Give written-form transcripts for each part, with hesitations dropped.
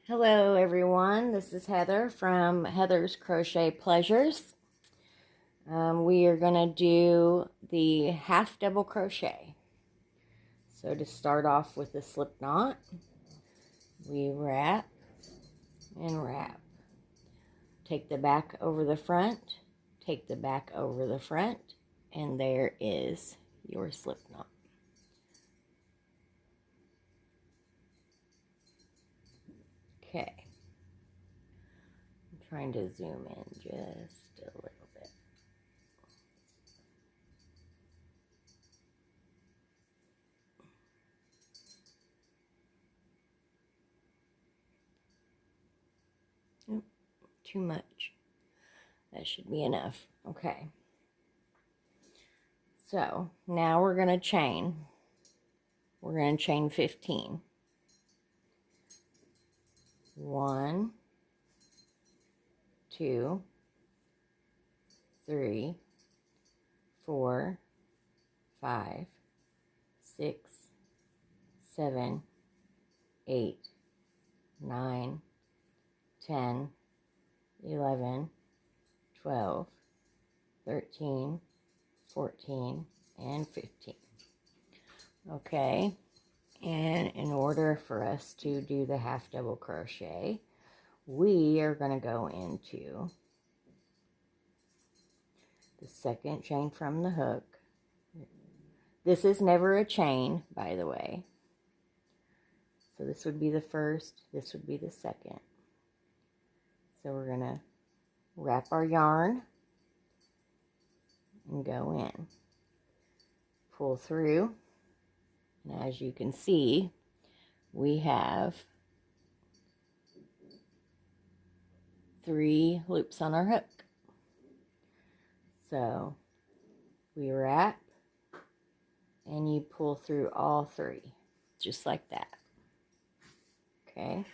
Hello everyone, this is Heather from Heather's Crochet Pleasures. We are going to do the half double crochet. So to start off with the slip knot, we wrap and wrap. Take the back over the front, take the back over the front, and there is your slip knot. Okay. Trying to zoom in just a little bit. Oop, too much. That should be enough. Okay. So now we're going to chain. We're going to chain 15. 1, 2, 3, 4, 5, 6, 7, 8, 9, 10, 11, 12, 13, 14, and 15. Okay, and in order for us to do the half double crochet, we are going to go into the second chain from the hook. This is never a chain, by the way. So this would be the first, this would be the second. So we're going to wrap our yarn and go in. Pull through, and as you can see, we have 3 loops on our hook. So we wrap and you pull through all 3, just like that. Okay,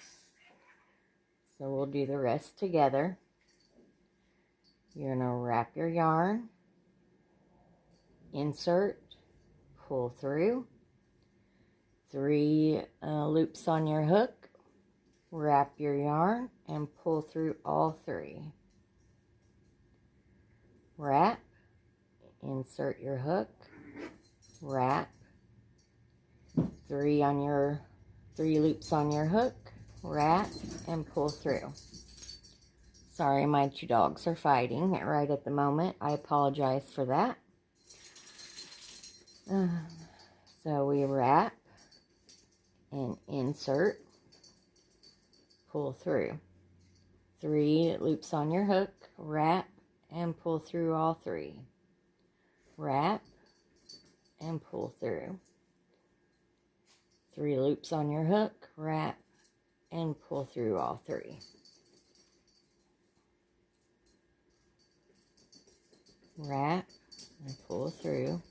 so we'll do the rest together. You're going to wrap your yarn, insert, pull through, 3 loops on your hook, wrap your yarn and pull through all 3. Wrap, insert your hook, wrap, 3 loops on your hook, wrap and pull through. Sorry, my 2 dogs are fighting right at the moment. I apologize for that. So we wrap and insert, pull through, 3 loops on your hook, wrap and pull through all 3. Wrap and pull through, 3 loops on your hook, wrap and pull through all 3. Wrap and pull through,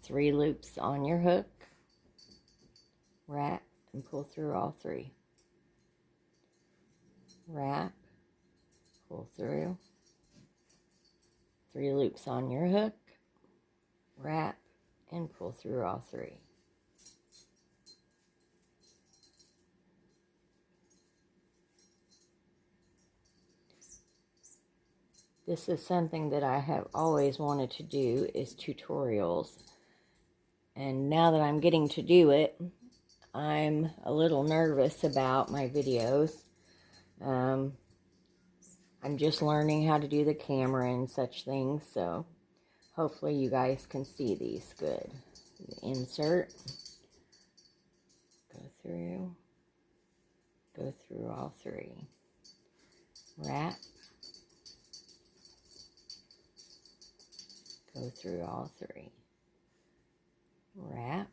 3 loops on your hook, wrap and pull through all 3. Wrap, pull through, 3 loops on your hook, wrap and pull through all 3. This is something that I have always wanted to do, is tutorials. And now that I'm getting to do it, I'm a little nervous about my videos. I'm just learning how to do the camera and such things, so hopefully you guys can see these good. Insert, go through all 3. Wrap, go through all 3. Wrap,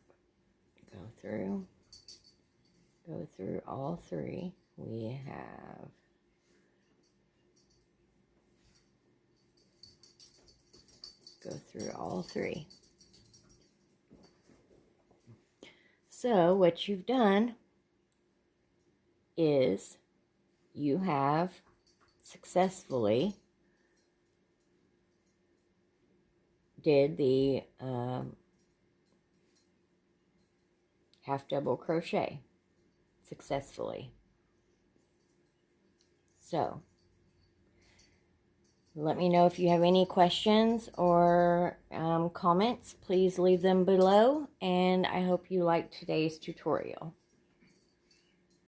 go through all 3. We have go through all 3. So what you've done is you have successfully did the half double crochet successfully. So let me know if you have any questions or comments. Please leave them below, and I hope you liked today's tutorial.